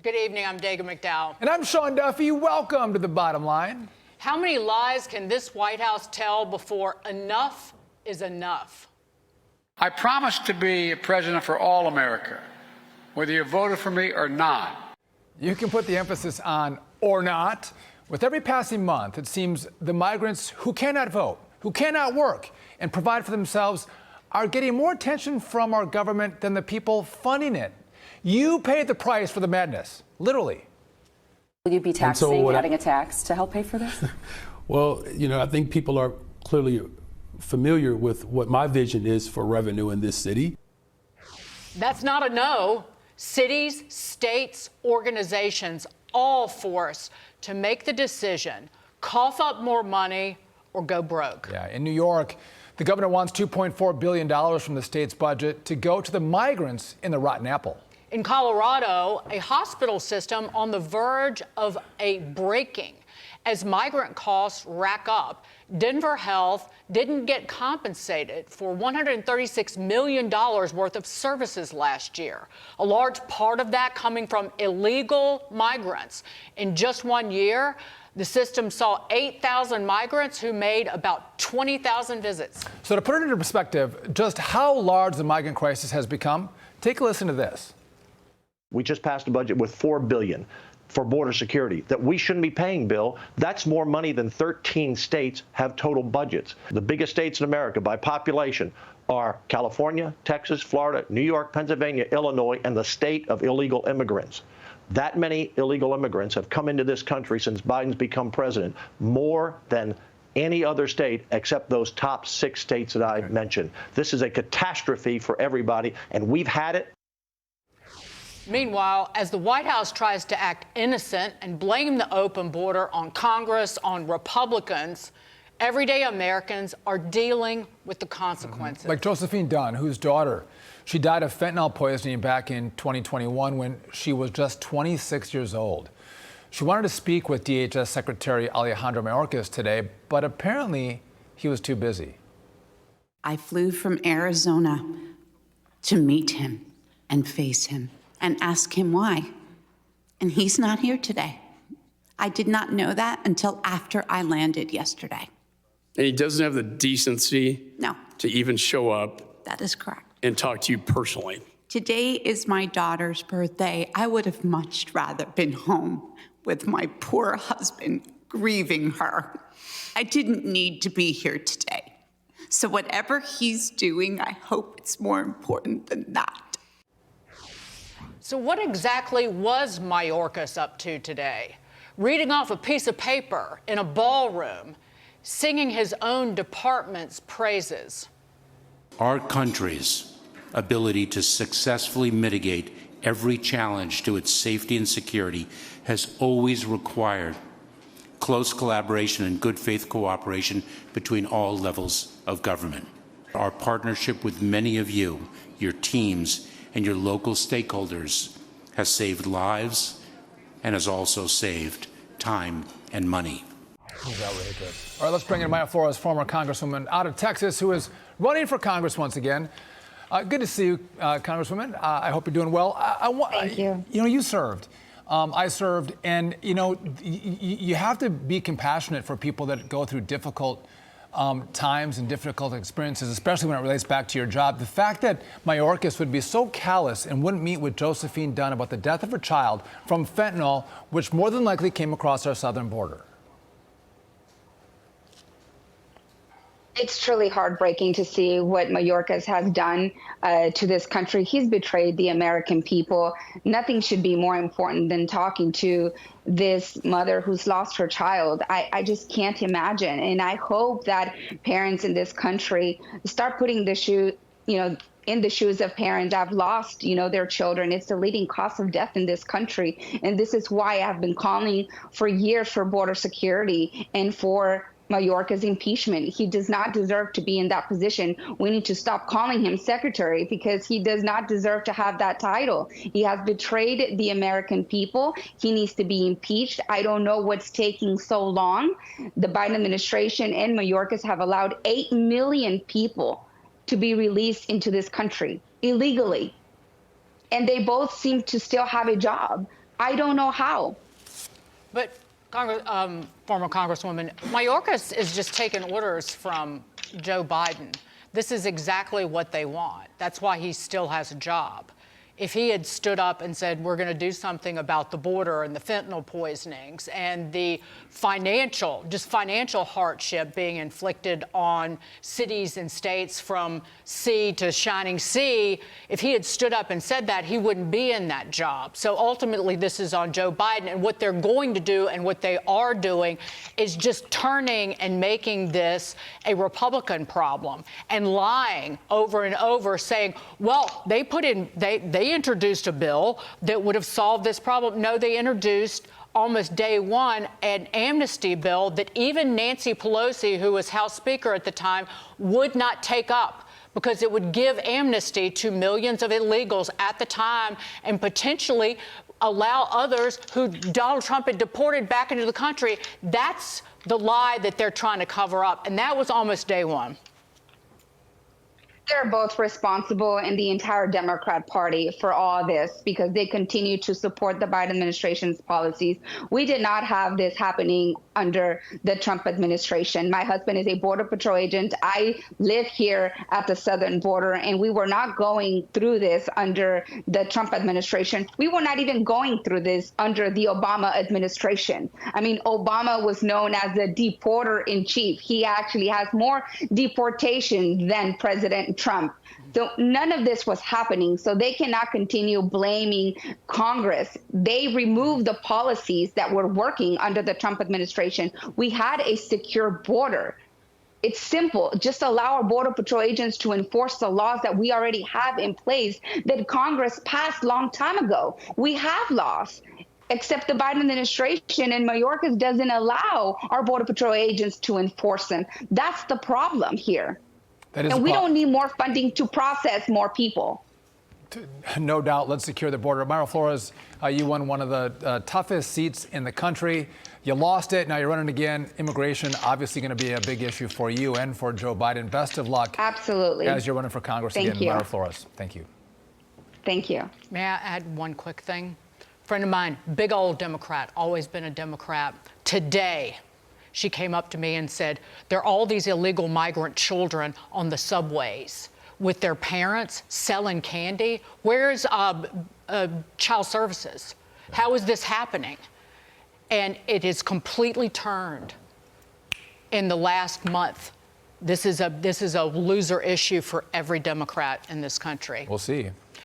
Good evening, I'm Dagan McDowell. And I'm Sean Duffy. Welcome to The Bottom Line. How many lies can this White House tell before enough is enough? I promise to be a president for all America, whether you voted for me or not. You can put the emphasis on or not. With every passing month, it seems the migrants who cannot vote, who cannot work and provide for themselves are getting more attention from our government than the people funding it. You paid the price for the madness, literally. Will you be adding a tax to help pay for this? Well, I think people are clearly familiar with what my vision is for revenue in this city. That's not a no. Cities, states, organizations all forced to make the decision, cough up more money or go broke. Yeah, in New York, the governor wants $2.4 billion from the state's budget to go to the migrants in the Rotten Apple. In Colorado, a hospital system on the verge of a breaking. As migrant costs rack up, Denver Health didn't get compensated for $136 million worth of services last year. A large part of that coming from illegal migrants. In just 1 year, the system saw 8,000 migrants who made about 20,000 visits. So to put it into perspective, just how large the migrant crisis has become, take a listen to this. We just passed a budget with $4 billion for border security that we shouldn't be paying, Bill. That's more money than 13 states have total budgets. The biggest states in America by population are California, Texas, Florida, New York, Pennsylvania, Illinois, and the state of illegal immigrants. That many illegal immigrants have come into this country since Biden's become president, more than any other state except those top 6 states that I mentioned. This is a catastrophe for everybody, and we've had it. Meanwhile, as the White House tries to act innocent and blame the open border on Congress, on Republicans, everyday Americans are dealing with the consequences. Like Josephine Dunn, whose daughter, she died of fentanyl poisoning back in 2021 when she was just 26 years old. She wanted to speak with DHS Secretary Alejandro Mayorkas today, but apparently he was too busy. I flew from Arizona to meet him and face him and ask him why. And he's not here today. I did not know that until after I landed yesterday. And he doesn't have the decency to even show up. That is correct. And talk to you personally. Today is my daughter's birthday. I would have much rather been home with my poor husband grieving her. I didn't need to be here today. So whatever he's doing, I hope it's more important than that. So what exactly was Mayorkas up to today? Reading off a piece of paper in a ballroom, singing his own department's praises. Our country's ability to successfully mitigate every challenge to its safety and security has always required close collaboration and good faith cooperation between all levels of government. Our partnership with many of you, your teams, and your local stakeholders has saved lives and has also saved time and money. He's outrageous. All right, let's bring in Mayra Flores, former Congresswoman out of Texas, who is running for Congress once again. Good to see you, Congresswoman. I hope you're doing well. Thank you. You served. I served, and you have to be compassionate for people that go through difficult times and difficult experiences, especially when it relates back to your job. The fact that Mayorkas would be so callous and wouldn't meet with Josephine Dunn about the death of her child from fentanyl, which more than likely came across our southern border. It's truly heartbreaking to see what Mayorkas has done to this country. He's betrayed the American people. Nothing should be more important than talking to this mother who's lost her child. I just can't imagine. And I hope that parents in this country start putting the shoe, in the shoes of parents that have lost, their children. It's the leading cause of death in this country. And this is why I've been calling for years for border security and for Mayorkas' impeachment. He does not deserve to be in that position. We need to stop calling him secretary because he does not deserve to have that title. He has betrayed the American people. He needs to be impeached. I don't know what's taking so long. The Biden administration and Mayorkas have allowed 8 million people to be released into this country illegally. And they both seem to still have a job. I don't know how. But former Congresswoman, Mayorkas is just taking orders from Joe Biden. This is exactly what they want. That's why he still has a job. If he had stood up and said, we're going to do something about the border and the fentanyl poisonings and the financial hardship being inflicted on cities and states from sea to shining sea, if he had stood up and said that, he wouldn't be in that job. So ultimately, this is on Joe Biden. And what they're going to do and what they are doing is just turning and making this a Republican problem and lying over and over, saying, well, they introduced a bill that would have solved this problem. No, they introduced almost day one an amnesty bill that even Nancy Pelosi, who was House Speaker at the time, would not take up, because it would give amnesty to millions of illegals at the time and potentially allow others who Donald Trump had deported back into the country. That's the lie that they're trying to cover up. And that was almost day one. They're both responsible in the entire Democrat Party for all this because they continue to support the Biden administration's policies. We did not have this happening under the Trump administration. My husband is a Border Patrol agent. I live here at the southern border, and we were not going through this under the Trump administration. We were not even going through this under the Obama administration. I mean, Obama was known as the deporter in chief. He actually has more deportations than President Trump. So none of this was happening. So they cannot continue blaming Congress. They removed the policies that were working under the Trump administration. We had a secure border. It's simple. Just allow our Border Patrol agents to enforce the laws that we already have in place that Congress passed a long time ago. We have laws, except the Biden administration and Mayorkas doesn't allow our Border Patrol agents to enforce them. That's the problem here. And we don't need more funding to process more people. No doubt. Let's secure the border. Mayra Flores, you won one of the toughest seats in the country. You lost it. Now you're running again. Immigration, obviously going to be a big issue for you and for Joe Biden. Best of luck. Absolutely. As you're running for Congress again, Mayra Flores. Thank you. Thank you. May I add one quick thing? Friend of mine, big old Democrat, always been a Democrat. Today, she came up to me and said, there are all these illegal migrant children on the subways with their parents selling candy. Where's child services? How is this happening? And it has completely turned in the last month. This is a loser issue for every Democrat in this country. We'll see.